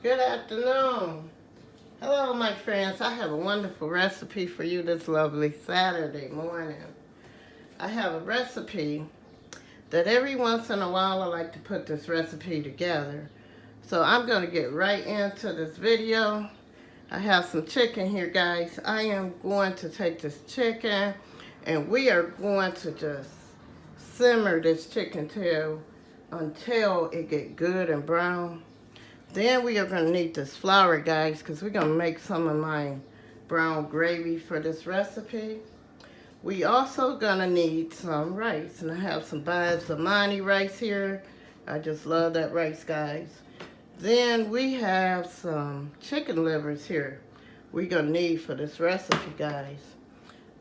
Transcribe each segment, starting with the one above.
Good afternoon. Hello, my friends. I have a wonderful recipe for you this lovely Saturday morning. I have a recipe that every once in a while I like to put this recipe together. So I'm going to get right into this video. I have some chicken here, guys. I am going to take this chicken and we are going to just simmer this chicken until it get good and brown. Then we are going to need this flour, guys, because we're going to make some of my brown gravy for this recipe. We also going to need some rice, and I have some basmati rice here. I just love that rice, guys. Then we have some chicken livers here we're going to need for this recipe, guys.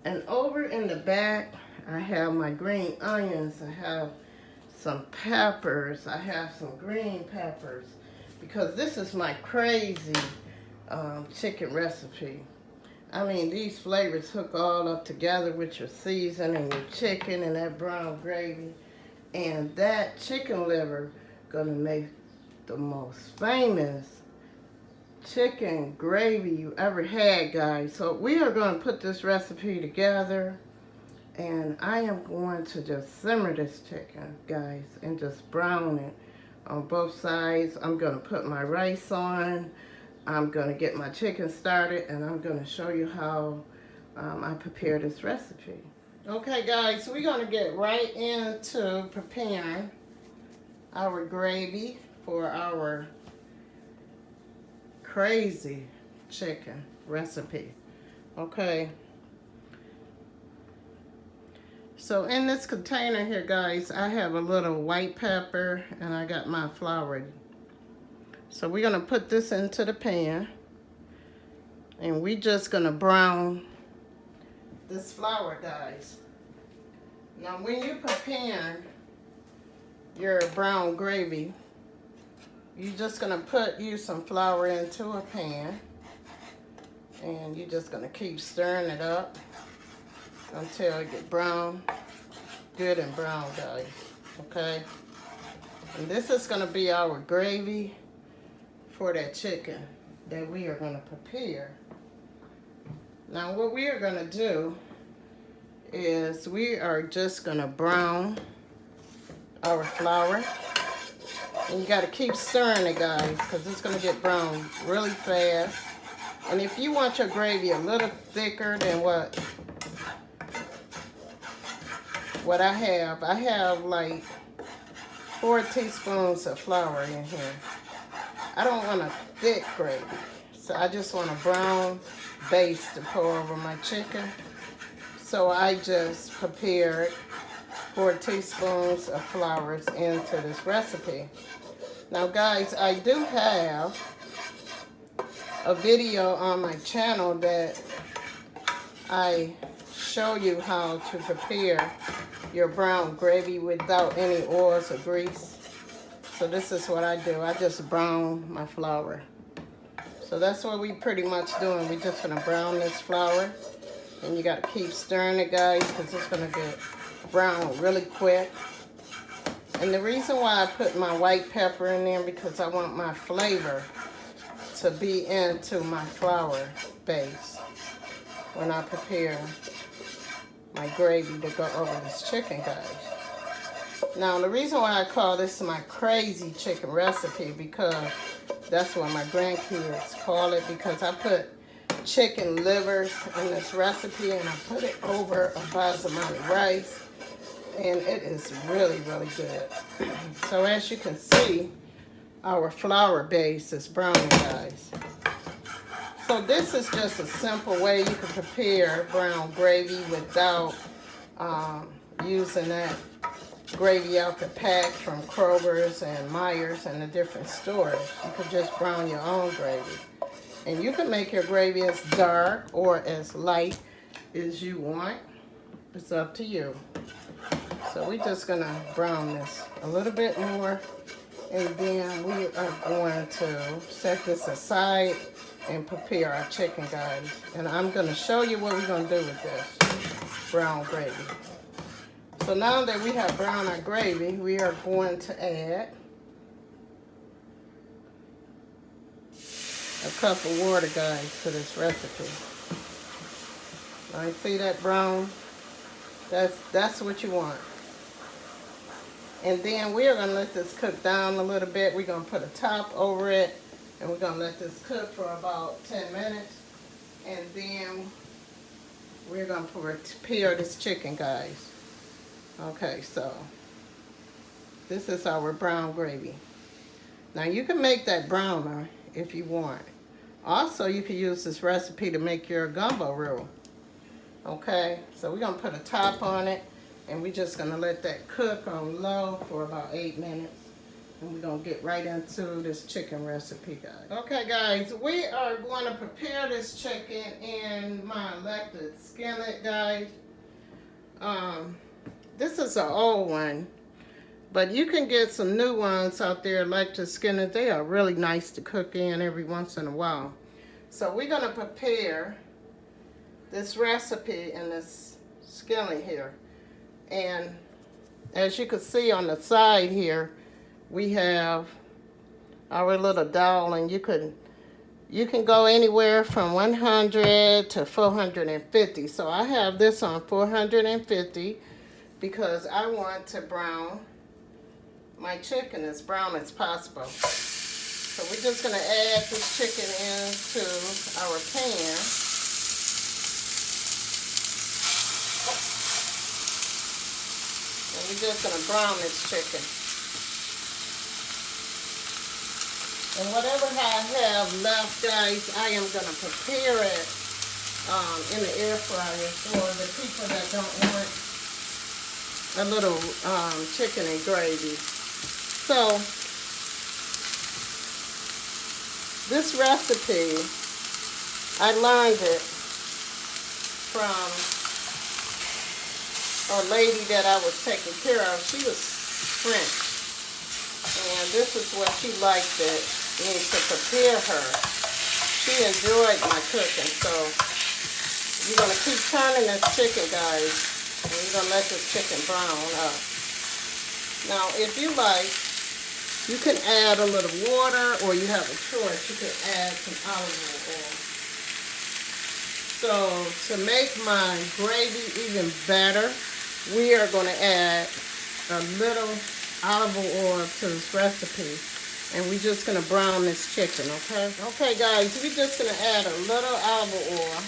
And over in the back, I have my green onions. I have some peppers. I have some green peppers, because this is my crazy chicken recipe. I mean, these flavors hook all up together with your seasoning and your chicken and that brown gravy. And that chicken liver gonna make the most famous chicken gravy you ever had, guys. So we are gonna put this recipe together, and I am going to just simmer this chicken, guys, and just brown it on both sides. I'm going to put my rice on. I'm going to get my chicken started, and I'm going to show you how I prepare this recipe. Okay, guys, we're going to get right into preparing our gravy for our crazy chicken recipe. Okay. So in this container here, guys, I have a little white pepper and I got my flour. So we're gonna put this into the pan and we just gonna brown this flour, guys. Now when you prepare your brown gravy, you're just gonna use some flour into a pan, and you're just gonna keep stirring it up until it get brown, good and brown, guys. Okay, and this is gonna be our gravy for that chicken that we are gonna prepare. Now what we are gonna do is we are just gonna brown our flour, and you gotta keep stirring it, guys, because it's gonna get brown really fast. And if you want your gravy a little thicker than what I have like 4 teaspoons of flour in here. I don't want a thick gravy, so I just want a brown base to pour over my chicken. So I just prepared 4 teaspoons of flour into this recipe. Now, guys, I do have a video on my channel that I show you how to prepare your brown gravy without any oils or grease. So this is what I do. I just brown my flour. So that's what we pretty much doing. We just gonna brown this flour, and you gotta keep stirring it, guys, because it's gonna get brown really quick. And the reason why I put my white pepper in there, because I want my flavor to be into my flour base when I prepare my gravy to go over this chicken, guys. Now, the reason why I call this my crazy chicken recipe, because that's what my grandkids call it, because I put chicken livers in this recipe and I put it over a basmati rice, and it is really, really good. So as you can see, our flour base is browning, guys. So this is just a simple way you can prepare brown gravy without using that gravy out the pack from Kroger's and Myers and the different stores. You could just brown your own gravy. And you can make your gravy as dark or as light as you want. It's up to you. So we're just gonna brown this a little bit more, and then we are going to set this aside and prepare our chicken, guys. And I'm gonna show you what we're gonna do with this brown gravy. So now that we have browned our gravy, we are going to add a cup of water, guys, for this recipe. Now you see that brown? That's what you want. And then we are gonna let this cook down a little bit. We're gonna put a top over it, and we're gonna let this cook for about 10 minutes. And then we're gonna prepare this chicken, guys. Okay, so this is our brown gravy. Now you can make that browner if you want. Also, you can use this recipe to make your gumbo roux. Okay, so we're gonna put a top on it, and we're just gonna let that cook on low for about 8 minutes. And we're gonna get right into this chicken recipe, guys. Okay, guys, we are going to prepare this chicken in my electric skillet, guys. This is an old one, but you can get some new ones out there, electric skillet. They are really nice to cook in every once in a while. So we're gonna prepare this recipe in this skillet here. And as you can see on the side here, we have our little dowel, and you can go anywhere from 100 to 450. So I have this on 450 because I want to brown my chicken as brown as possible. So we're just gonna add this chicken into our pan. And we're just gonna brown this chicken. And whatever I have left, guys, I am gonna prepare it in the air fryer for the people that don't want a little chicken and gravy. So this recipe, I learned it from a lady that I was taking care of. She was French, and this is what she liked me to prepare her. She enjoyed my cooking, so you're gonna keep turning this chicken, guys, and you're gonna let this chicken brown up. Now, if you like, you can add a little water, or you have a choice. You can add some olive oil. So to make my gravy even better, we are going to add a little olive oil to this recipe, and we're just going to brown this chicken, okay? Okay, guys, we're just going to add a little olive oil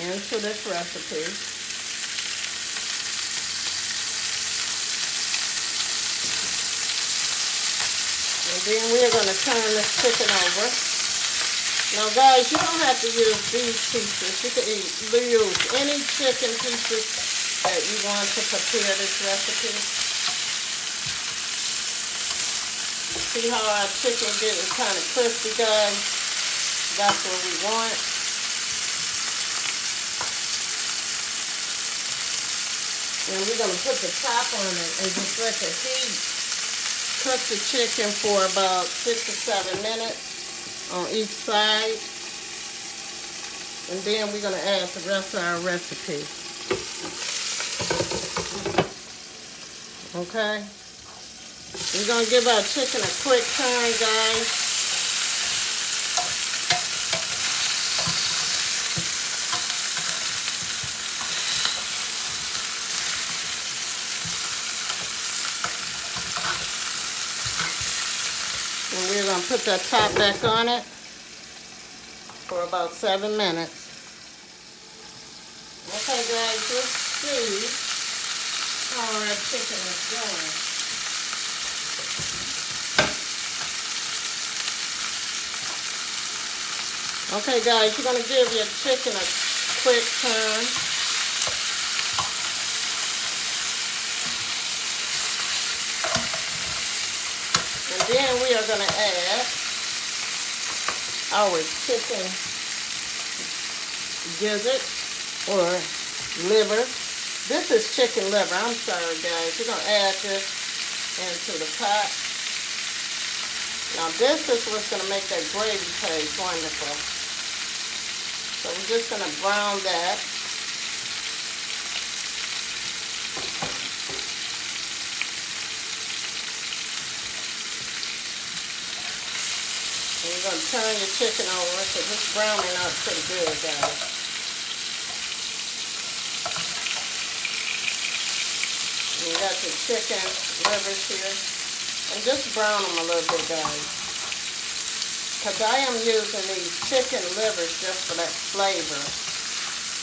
into this recipe. And then we're going to turn this chicken over. Now, guys, you don't have to use these pieces. You can use any chicken pieces that you want to prepare this recipe. See how our chicken getting kind of crispy, guys? That's what we want. And we're going to put the top on it and just let the heat cook the chicken for about 6 to 7 minutes on each side. And then we're going to add the rest of our recipe. Okay? We're going to give our chicken a quick turn, guys. And we're going to put that top back on it for about 7 minutes. Okay, guys, let's see how our chicken is going. Okay, guys, you're going to give your chicken a quick turn. And then we are going to add our chicken gizzard or liver. This is chicken liver. I'm sorry, guys. We're going to add this into the pot. Now, this is what's going to make that gravy taste wonderful. So we're just going to brown that. And we're going to turn your chicken over because it's browning up pretty good, guys. And you got your chicken livers here. And just brown them a little bit, guys. Because I am using these chicken livers just for that flavor.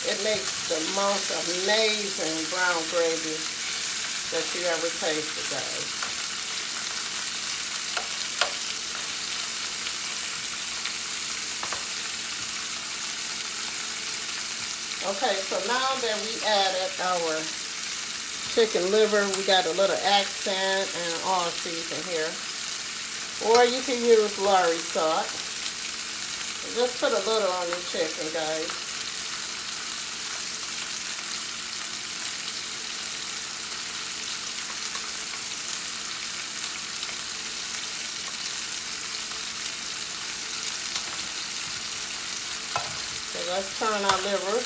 It makes the most amazing brown gravy that you ever tasted, guys. Okay, so now that we added our chicken liver, we got a little accent and all season here. Or you can use Lawry salt. Just put a little on your chicken, guys. So let's turn our liver.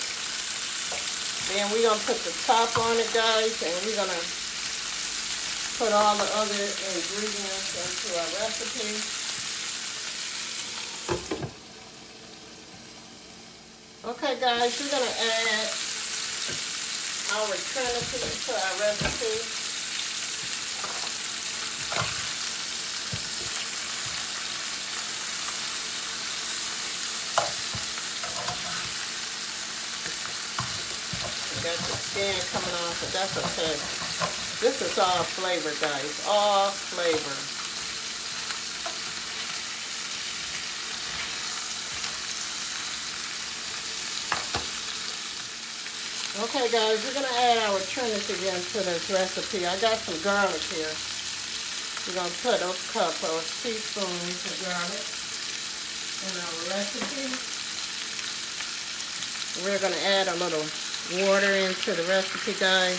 Then we're going to put the top on it, guys, and we're going to put all the other ingredients into our recipe. Okay, guys, we're going to add our Trinity to our recipe. Got the skin coming off, but that's okay. This is all flavor, guys. All flavor. Okay, guys, we're going to add our Trinity into this recipe. I got some garlic here. We're going to put a couple of teaspoons of garlic in our recipe. We're going to add a little water into the recipe, guys.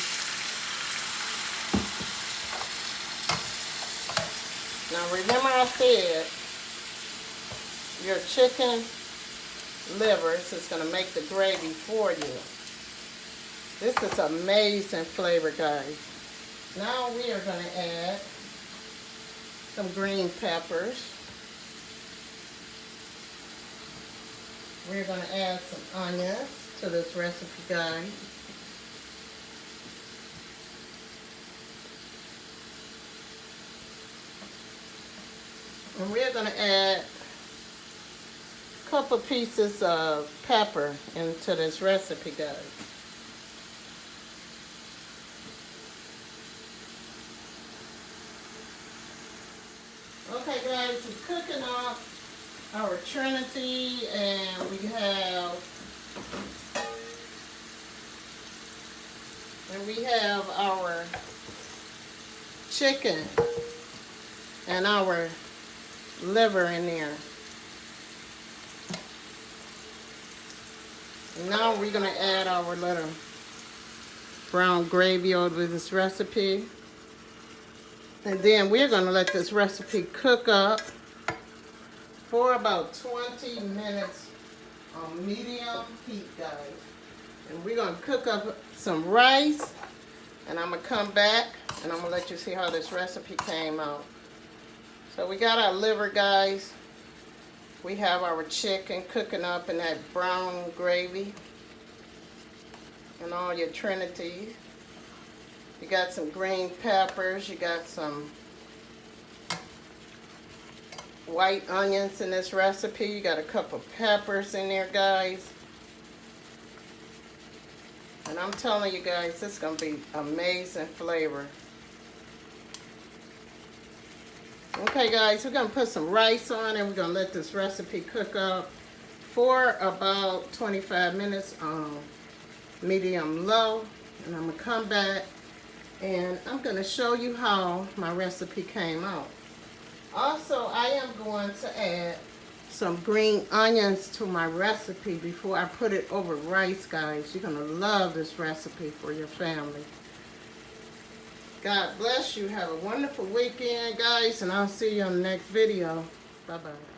Now remember I said your chicken livers is going to make the gravy for you. This is amazing flavor, guys. Now we are going to add some green peppers. We're going to add some onions to this recipe, guys. And we're going to add a couple pieces of pepper into this recipe, guys. Okay, guys, we're cooking up our Trinity, and we have our chicken and our liver in there. Now we're going to add our little brown gravy over this recipe. And then we're going to let this recipe cook up for about 20 minutes on medium heat, guys. And we're going to cook up some rice, and I'm going to come back and I'm going to let you see how this recipe came out. So we got our liver, guys. We have our chicken cooking up in that brown gravy and all your Trinity. You got some green peppers, you got some white onions in this recipe. You got a couple peppers in there, guys. And I'm telling you guys, this is going to be amazing flavor. Okay, guys, we're going to put some rice on and we're going to let this recipe cook up for about 25 minutes on medium low. And I'm going to come back and I'm going to show you how my recipe came out. Also, I am going to add some green onions to my recipe before I put it over rice, guys. You're going to love this recipe for your family. God bless you. Have a wonderful weekend, guys, and I'll see you on the next video. Bye-bye.